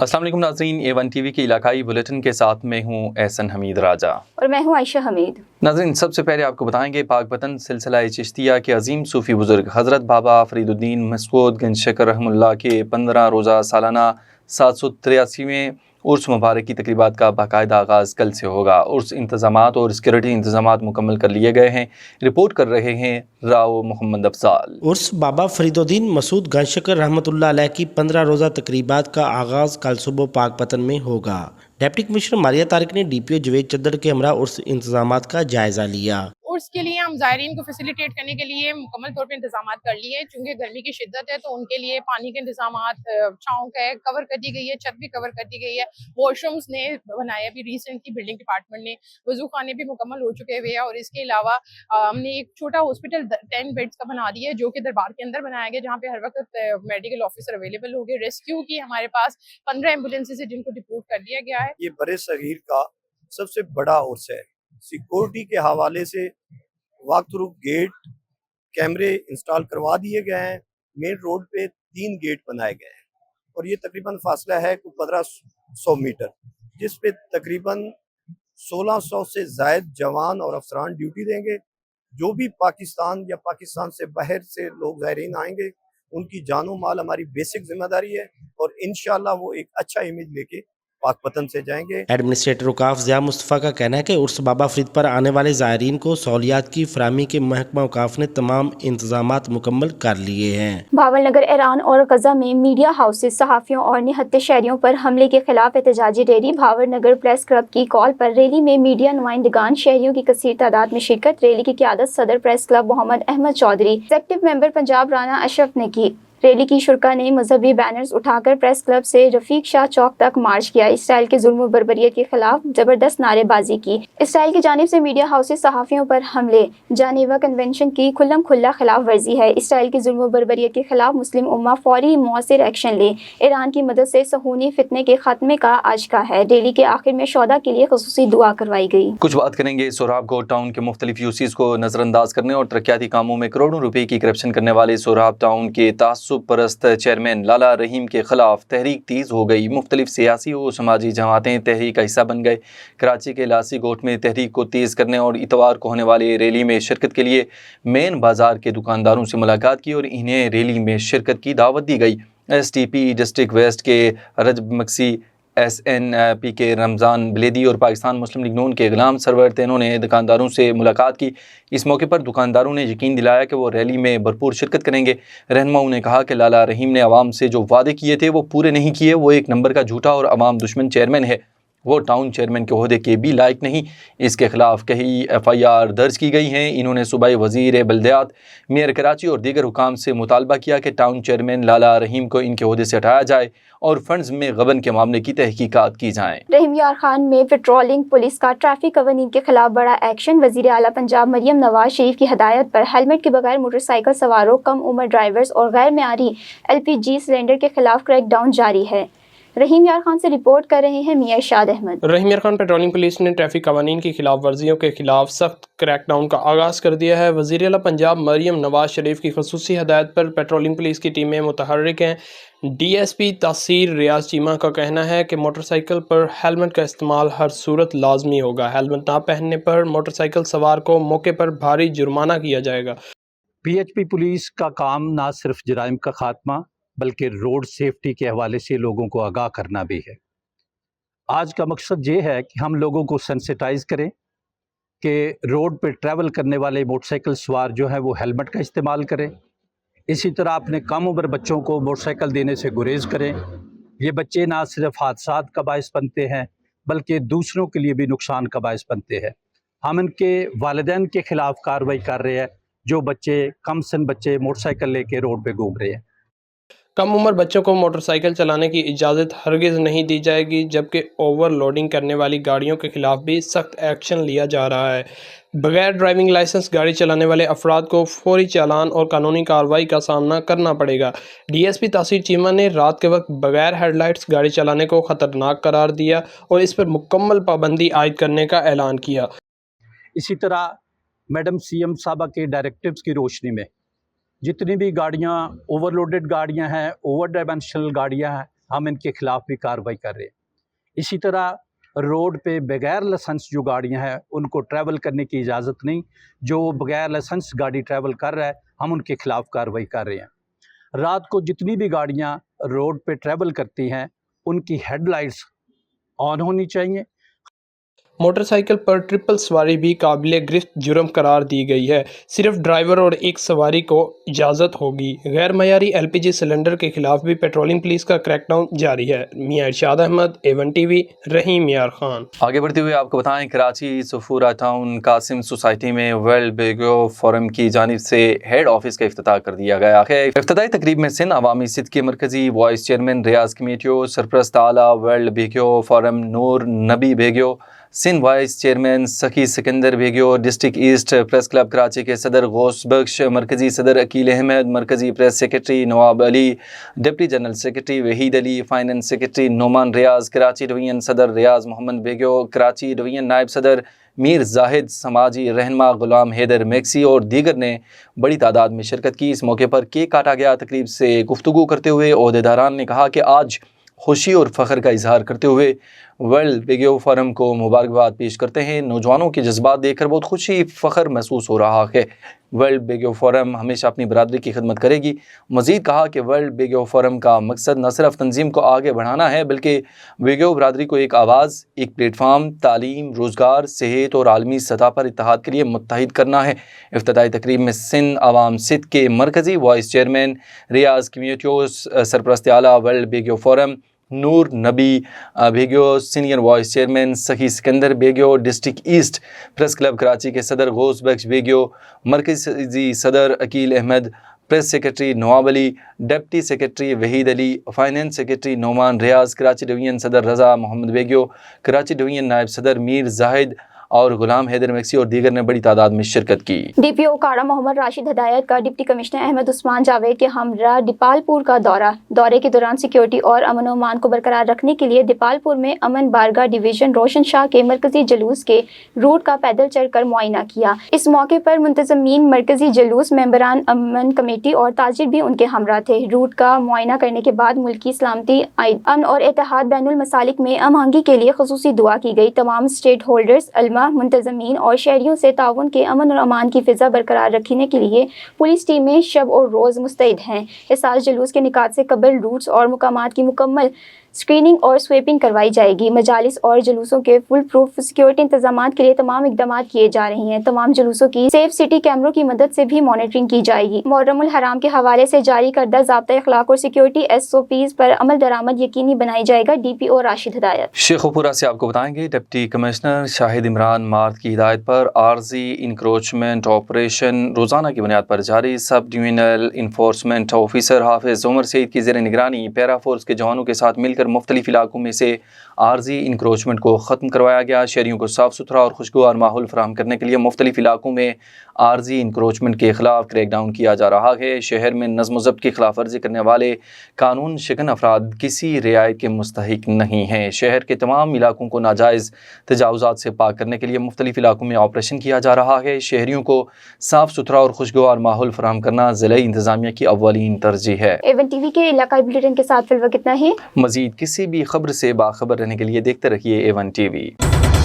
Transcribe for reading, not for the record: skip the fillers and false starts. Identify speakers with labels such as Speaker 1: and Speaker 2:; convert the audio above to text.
Speaker 1: अस्सलाम वालेकुम नाज़रीन, A1 टीवी के इलाकाई बुलेटिन के साथ मैं हूँ एहसन हमीद राजा
Speaker 2: और मैं हूँ आयशा हमीद।
Speaker 1: नाज़रीन, सबसे पहले आपको बताएंगे पाकपतन सिलसिला चिश्तिया के अजीम सूफ़ी बुज़ुर्ग हज़रत बाबा फ़रीदुद्दीन मसऊद गंज शकर रहमुल्लाह के 15 रोज़ा सालाना 783वें उर्स मुबारक की तकरीबात का बाकायदा आगाज़ कल से होगा। उर्स इंतज़ामात और सिक्योरिटी इंतज़ामात मुकम्मल कर लिए गए हैं। रिपोर्ट कर रहे हैं राव मोहम्मद अफजाल।
Speaker 3: उर्स बाबा फरीदुद्दीन मसूद गंजशकर रहमतुल्लाह अलैह की 15 रोज़ा तकरीबात का आगाज़ कल सुबह पाकपतन में होगा। डिप्टी कमिश्नर मारिया तारिक ने DPO जवेद चद्दर के हमरा उर्स इंतजामात का जायजा लिया।
Speaker 4: उर्स के लिए हम ज़ायरीन को फैसिलिटेट करने के लिए मुकम्मल तौर पे इंतजाम कर लिए हैं। चूँकि गर्मी की शिद्दत है तो उनके लिए पानी के इंतजाम, छाँव का है, कवर कर दी गई है, छत भी कवर कर दी गई है। वॉशरूम्स ने बनाए अभी रिसेंटली बिल्डिंग डिपार्टमेंट ने, वज़ू खाने भी मुकम्मल हो चुके हुए हैं। और इसके अलावा हमने एक छोटा हॉस्पिटल 10 बेड्स का बना दिया है जो कि दरबार के अंदर बनाया गया, जहाँ पे हर वक्त मेडिकल ऑफिसर अवेलेबल हो गए। रेस्क्यू की हमारे पास 15 एम्बुलेंसेज है जिनको डिप्लॉय कर दिया गया है।
Speaker 5: ये बड़े सगीर का सबसे बड़ा उर्स है। सिक्योरिटी के हवाले से वॉक थ्रू गेट, कैमरे इंस्टॉल करवा दिए गए हैं। मेन रोड पे 3 गेट बनाए गए हैं और ये तकरीबन फासला है 1500 मीटर, जिस पे तकरीबन 1600 से ज़ायद जवान और अफसरान ड्यूटी देंगे। जो भी पाकिस्तान या पाकिस्तान से बाहर से लोग ज़ायरीन आएंगे, उनकी जानो माल हमारी बेसिक जिम्मेदारी है और इंशाल्लाह वो एक अच्छा इमेज लेके पाकपतन से जाएंगे।
Speaker 3: एडमिनिस्ट्रेटर वकाफ ज़िया मुस्तफ़ा का कहना है कि उर्स बाबा फरीद पर आने वाले ज़ायरीन को सहूलियात की फराहमी के महकमा वकाफ ने तमाम इंतजामात मुकम्मल कर लिए हैं।
Speaker 2: भावल नगर, ईरान और गजा में मीडिया हाउसेज, सहाफ़ियों और निहत्ते शहरियों पर हमले के खिलाफ एहतजाजी रैली। भावल नगर प्रेस क्लब की कॉल पर रैली में मीडिया नुमाइंदगान, शहरियों की कसीर तादाद में शिरकत। रैली की क़यादत सदर press club Mohammad Ahmad Chaudhry, executive member Punjab Rana Ashraf ने की। रैली की शुरका ने मजहबी बैनर्स उठाकर प्रेस क्लब से रफीक शाह चौक तक मार्च किया। इसराइल के जुल्म व बर्बरियत के खिलाफ जबरदस्त नारेबाजी की। इसराइल की जानिब से मीडिया हाउसेज, सहाफ़ियों पर हमले जानेवा कन्वेंशन की खुल्लम खुल्ला खिलाफ वर्जी है। इसराइल की जुल्म व बर्बरियत के खिलाफ मुस्लिम उम्मा फौरी मौसर एक्शन ले। ईरान की मदद से सहूनी फितने के खात्मे का आज का है। रैली के आखिर में शोधा के लिए खुसूसी दुआ करवाई गई।
Speaker 1: कुछ बात करेंगे सोहराब कोट टाउन के मुख्तलिफ यूसीज को नज़रअंदाज करने और तरक्याती कामों में करोड़ों रुपए की करप्शन करने वाले सोहराब टाउन के तासुब परस्त चेयरमैन लाला रहीम के खिलाफ तहरीक तेज़ हो गई। मुख्तलिफ सियासी और समाजी जमातें तहरीक का हिस्सा बन गए। कराची के लासी गोट में तहरीक को तेज़ करने और इतवार को होने वाले रैली में शिरकत के लिए मेन बाज़ार के दुकानदारों से मुलाकात की और इन्हें रैली में शिरकत की दावत दी गई। STP डिस्ट्रिक्ट वेस्ट के रजब मक्सी, SNP के रमज़ान बलेदी और पाकिस्तान मुस्लिम लीग नून के गुलाम सरवर तीनों ने दुकानदारों से मुलाकात की। इस मौके पर दुकानदारों ने यकीन दिलाया कि वो रैली में भरपूर शिरकत करेंगे। रहनुमाओं ने कहा कि लाला रहीम ने आवाम से जो वादे किए थे वो पूरे नहीं किए। वो एक नंबर का झूठा और आवाम दुश्मन चेयरमैन है। वो टाउन चेयरमैन के ओहदे के भी लायक नहीं। इसके खिलाफ कई FIR दर्ज की गई हैं। इन्होंने सूबाई वज़ीर बल्दियात, मेयर कराची और दीगर हुकाम से मुतालबा किया कि टाउन चेयरमैन लाला रहीम को इनके ओहदे से हटाया जाए और फंड्स में गबन के मामले की तहकीकात की जाएँ।
Speaker 2: रहीम यार खान में पेट्रोलिंग पुलिस का ट्रैफिक कवानीन के खिलाफ बड़ा एक्शन। वज़ीर आला पंजाब मरियम नवाज शरीफ की हदायत पर हेलमेट के बगैर मोटरसाइकिल सवारों, कम उम्र ड्राइवर्स और गैर मेयारी LPG सिलेंडर के खिलाफ क्रैकडाउन जारी है। रहीम यार खान से रिपोर्ट कर रहे हैं मियां इरशाद अहमद।
Speaker 6: रहीम यार खान पेट्रोलिंग पुलिस ने ट्रैफिक कवानीन की खिलाफ वर्जियों के खिलाफ सख्त क्रैकडाउन का आगाज़ कर दिया है। वज़ीर आला पंजाब मरियम नवाज शरीफ की खुसूसी हदायत पर पेट्रोलिंग पुलिस की टीमें मुतहर्रिक हैं। DSP तहसील रियाज चीमा का कहना है कि मोटरसाइकिल पर हेलमेट का इस्तेमाल हर सूरत लाजमी होगा। हेलमेट ना पहनने पर मोटरसाइकिल सवार को मौके पर भारी जुर्माना किया जाएगा।
Speaker 7: PHP पुलिस का काम ना सिर्फ जराइम का खात्मा बल्कि रोड सेफ्टी के हवाले से लोगों को आगाह करना भी है। आज का मकसद ये है कि हम लोगों को सेंसिटाइज करें कि रोड पे ट्रैवल करने वाले मोटरसाइकिल सवार जो है वो हेलमेट का इस्तेमाल करें। इसी तरह अपने कम उम्र बच्चों को मोटरसाइकिल देने से गुरेज करें। ये बच्चे ना सिर्फ हादसात का बायस बनते हैं बल्कि दूसरों के लिए भी नुकसान का बायस बनते हैं। हम इनके वालिदैन के खिलाफ कार्रवाई कर रहे हैं जो बच्चे, कम सन बच्चे मोटरसाइकिल लेके रोड पे घूम रहे हैं।
Speaker 6: कम उम्र बच्चों को मोटरसाइकिल चलाने की इजाज़त हरगिज़ नहीं दी जाएगी, जबकि ओवरलोडिंग करने वाली गाड़ियों के खिलाफ भी सख्त एक्शन लिया जा रहा है। बगैर ड्राइविंग लाइसेंस गाड़ी चलाने वाले अफराद को फौरी चालान और कानूनी कार्रवाई का सामना करना पड़ेगा। DSP तहसील चीमा ने रात के वक्त बगैर हेडलाइट्स गाड़ी चलाने को ख़तरनाक करार दिया और इस पर मुकम्मल पाबंदी आयद करने का ऐलान किया।
Speaker 7: इसी तरह मैडम CM साहबा के डायरेक्टिव्स की रोशनी में जितनी भी गाड़ियाँ ओवरलोडेड गाड़ियाँ हैं, ओवर डायमेंशनल गाड़ियाँ हैं, हम इनके खिलाफ भी कार्रवाई कर रहे हैं। इसी तरह रोड पे बगैर लाइसेंस जो गाड़ियां हैं उनको ट्रैवल करने की इजाज़त नहीं। जो बगैर लाइसेंस गाड़ी ट्रैवल कर रहा है हम उनके खिलाफ कार्रवाई कर रहे हैं। रात को जितनी भी गाड़ियां रोड पे ट्रैवल करती हैं उनकी हेडलाइट्स ऑन होनी चाहिए।
Speaker 6: मोटरसाइकिल पर ट्रिपल सवारी भी काबिल गिरफ्त जुर्म करार दी गई है। सिर्फ ड्राइवर और एक सवारी को इजाज़त होगी। गैर मयारी LPG सिलेंडर के खिलाफ भी पेट्रोलिंग पुलिस का क्रैकडाउन जारी है। मियां इरशाद अहमद, A1 TV, रहीम यार खान।
Speaker 1: आगे बढ़ते हुए आपको बताएं, कराची सफूरा टाउन कासिम सोसाइटी में वर्ल्ड बेगो फोरम की जानिब से हेड ऑफिस का इफ्तिताह कर दिया गया है। इफ्तिताई तकरीब में सिंध अवामी सिद्ध के मरकजी वाइस चेयरमैन रियाज कमेटियो, सरपरस्त आला वर्ल्ड बेगो फोरम नूर नबी बेगो, Sindh vice chairman Sakhi Sikandar Bego, district east press club Karachi के सदर गौस बख्श, मरकजी सदर अकील अहमद, मरकजी press secretary Nawab Ali, deputy general secretary Waheed Ali, finance secretary Noman Riaz, Karachi division सदर रियाज मोहम्मद बेगो, कराची डिवीजन नायब सदर मीर जाहिद, समाजी रहनमा गुलाम हैदर मैक्सी और दीगर ने बड़ी तादाद में शिरकत की। इस मौके पर केक काटा गया। तकरीब से गुफ्तगू करते हुए ओहदेदारान ने कहा कि आज खुशी और फ़ख्र का इजहार करते हुए वर्ल्ड बेगो फोरम को मुबारकबाद पेश करते हैं। नौजवानों के जज्बात देखकर बहुत खुशी फ़ख्र महसूस हो रहा है। वर्ल्ड बेगो फोरम हमेशा अपनी बरादरी की खिदमत करेगी। मज़ीद कहा कि वर्ल्ड बेगो फोरम का मकसद न सिर्फ तंजीम को आगे बढ़ाना है बल्कि बेगो बरादरी को एक आवाज़, एक प्लेटफार्म, तालीम, रोज़गार, सेहत और आलमी सतह पर इत्तेहाद के लिए मुत्तहिद करना है। इफ्तिताई तकरीब में सिंध अवाम सिद्ध के मरकज़ी वाइस चेयरमैन रियाज कमेटियो, सरपरस्त आला वर्ल्ड बेगो फोरम नूर नबी बेगो, senior vice chairman Sakhi Sikandar Bego, district east press club Karachi के सदर गौस बख्श बेगो, मरकजी सदर Aqeel Ahmed, press secretary Nawab Ali, deputy secretary Waheed Ali, finance secretary Noman Riaz, Karachi division सदर रज़ा मोहम्मद बेगो, कराची डिवीजन नायब सदर मीर जाहिद और गुलाम हैदर मैक्सी और दीगर ने बड़ी तादाद में शिरकत की।
Speaker 2: DPO काड़ा मोहम्मद राशिद हदायत का डिप्टी कमिश्नर अहमद उस्मान जावेद के हमरा दीपालपुर का दौरे के दौरान सिक्योरिटी और अमन और अमान को बरकरार रखने के लिए दीपालपुर में अमन बारगाह डिवीजन रोशन शाह के मरकजी जुलूस के रूट का पैदल चलकर मुआयना किया। इस मौके पर मुंतज़मीन, मरकजी जुलूस मेंबरान, अमन कमेटी और ताजिर भी उनके हमरा थे। रूट का मुआयना करने के बाद मुल्की सलामती, अमन और इत्तेहाद बैनुल मसालिक में अमहंगी के लिए खुसूसी दुआ की गई। तमाम स्टेट होल्डर्स, अलमा, मुंतज़मीन और शहरियों से ताउन के अमन और अमान की फ़िज़ा बरकरार रखने के लिए पुलिस टीमें शब और रोज़ मुस्तैद हैं। इस साल जुलूस के निकात से कबल रूट्स और मुकामात की मुकम्मल स्क्रीनिंग और स्वीपिंग करवाई जाएगी। मजालिस और जुलूसों के फुल प्रूफ सिक्योरिटी इंतजाम के लिए तमाम इकदाम किए जा रहे हैं। तमाम जुलूसों की सेफ सिटी कैमरों की मदद से भी मॉनिटरिंग की जाएगी। मुहर्रमुल हराम के हवाले से जारी करदा ज़ाब्ता अखलाक और सिक्योरिटी SOPs पर अमल दरामद यकीनी बनाई जाएगा। DPO राशिद हदायत।
Speaker 1: शेखुपुरा से आपको बताएंगे, डिप्टी कमिश्नर शाहिद इमरान मार्द की हिदायत पर आर्जी इंक्रोचमेंट ऑपरेशन रोज़ाना की बुनियाद पर जारी। सब डिविजनल इन्फोर्समेंट ऑफिसर हाफिज उमर सईद की ज़ेर निगरानी पैरा फोर्स के जवानों के साथ मिलकर मुख्तलिफ इलाकों में से आर्जी इंक्रोचमेंट को ख़त्म करवाया गया। शहरियों को साफ़ सुथरा और खुशगवार माहौल फराहम करने के लिए मुख्तलिफ इलाकों में आर्जी इंक्रोचमेंट के खिलाफ क्रैकडाउन किया जा रहा है। शहर में नज़्म ज़ब्त की खिलाफ वर्जी करने वाले कानून शिकन अफराद किसी रियायत के मुस्तहिक नहीं हैं। शहर के तमाम इलाकों को नाजायज़ तजावुज़ात से पाक करने के लिए मुख्तलिफ इलाकों में ऑपरेशन किया जा रहा है। शहरियों को साफ़ सुथरा और खुशगवार माहौल फराहम करना ज़िला इंतज़ामिया की अव्वलीन तरजीह है।
Speaker 2: A1 TV के इलाकाई बुलेटिन के साथ फिलहाल कितना ही।
Speaker 1: मज़ीद किसी भी खबर से बाखबर रहने के लिए देखते रहिए A1 TV।